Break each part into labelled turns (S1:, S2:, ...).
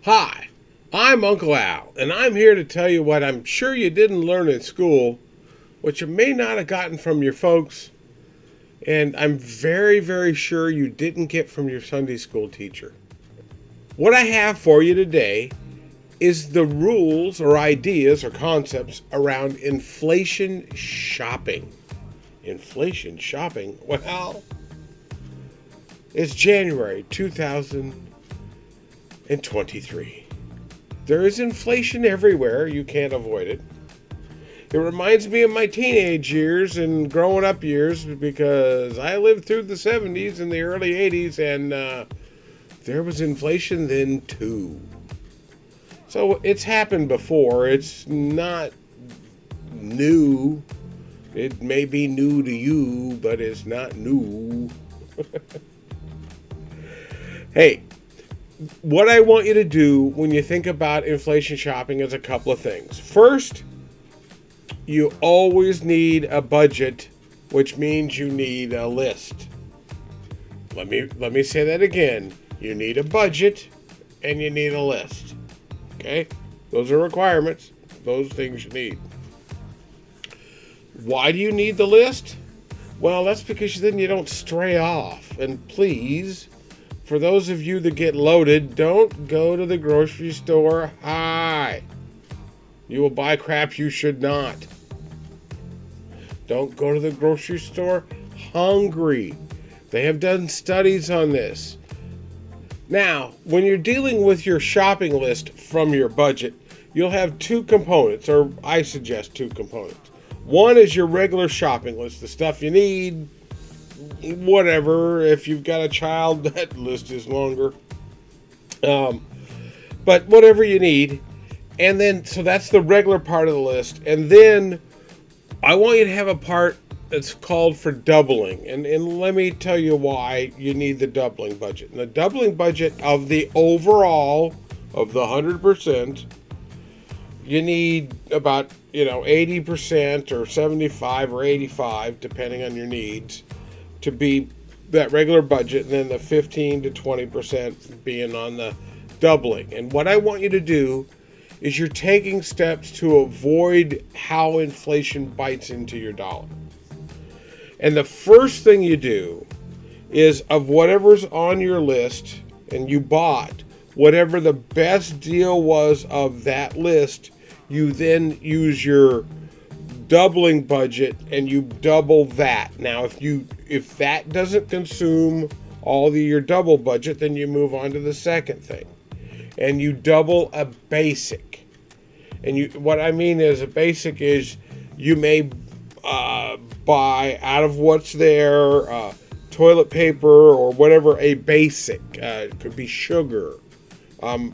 S1: Hi, I'm Uncle Al, and I'm here to tell you what I'm sure you didn't learn in school, what you may not have gotten from your folks, and I'm very, very sure you didn't get from your Sunday school teacher. What I have for you today is the rules or ideas or concepts around inflation shopping. Inflation shopping? Well, it's January 2023. There is inflation everywhere. You can't avoid it. It reminds me of my teenage years and growing up years because I lived through the 70s and the early 80s, and there was inflation then too. So it's happened before. It's not new. It may be new to you, but it's not new. Hey, what I want you to do when you think about inflation shopping is a couple of things. First, you always need a budget, which means you need a list. Let me say that again. You need a budget and you need a list. Okay? Those are requirements. Those things you need. Why do you need the list? Well, that's because then you don't stray off. And please, for those of you that get loaded, don't go to the grocery store high. You will buy crap you should not. Don't go to the grocery store hungry. They have done studies on this. Now, when you're dealing with your shopping list from your budget, you'll have two components, or I suggest two components. One is your regular shopping list, the stuff you need, whatever. If you've got a child, that list is longer. But whatever you need. And then, so that's the regular part of the list. And then I want you to have a part that's called for doubling. And let me tell you why you need the doubling budget. And the doubling budget of the overall, of the 100%, you need about, 80% or 75 or 85, depending on your needs, to be that regular budget, and then the 15 to 20% being on the doubling. And what I want you to do is you're taking steps to avoid how inflation bites into your dollar. And the first thing you do is, of whatever's on your list and you bought, whatever the best deal was of that list, you then use your doubling budget and you double that. Now, if that doesn't consume all your double budget, then you move on to the second thing. And you double a basic. And what I mean is, a basic is you may buy out of what's there, toilet paper or whatever, a basic. It could be sugar.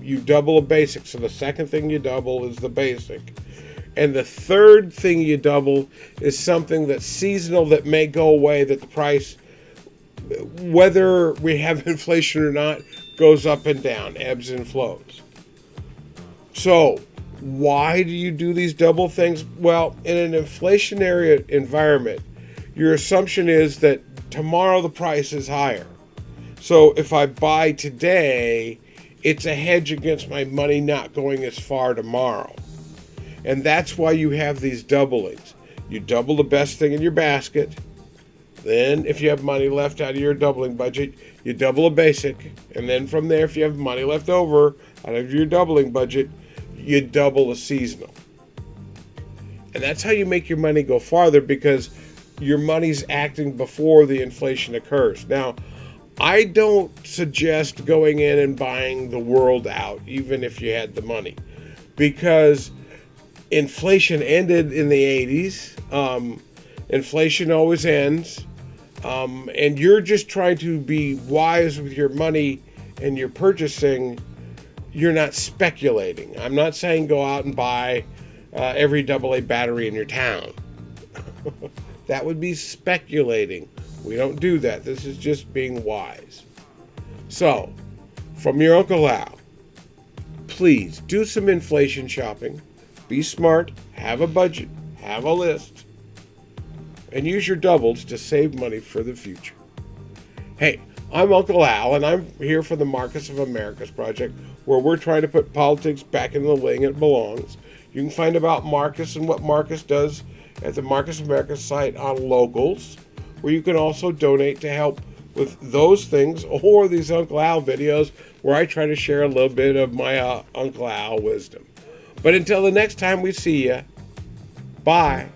S1: You double a basic. So the second thing you double is the basic. And the third thing you double is something that's seasonal that may go away, that the price, whether we have inflation or not, goes up and down, ebbs and flows. So why do you do these double things? Well, in an inflationary environment, your assumption is that tomorrow the price is higher. So if I buy today, it's a hedge against my money not going as far tomorrow. And that's why you have these doublings. You double the best thing in your basket. Then if you have money left out of your doubling budget, you double a basic. And then from there, if you have money left over out of your doubling budget, you double a seasonal. And that's how you make your money go farther, because your money's acting before the inflation occurs. Now, I don't suggest going in and buying the world out, even if you had the money, because inflation ended in the 80s. Inflation always ends. And you're just trying to be wise with your money and your purchasing. You're not speculating. I'm not saying go out and buy every AA battery in your town. That would be speculating. We don't do that. This is just being wise. So, from your Uncle Al, please do some inflation shopping. Be smart. Have a budget. Have a list. And use your doubles to save money for the future. Hey, I'm Uncle Al, and I'm here for the Markus of Americus Project, where we're trying to put politics back in the lane it belongs. You can find about Markus and what Markus does at the Markus of Americus site on Locals, where you can also donate to help with those things, or these Uncle Al videos where I try to share a little bit of my Uncle Al wisdom. But until the next time we see you, bye.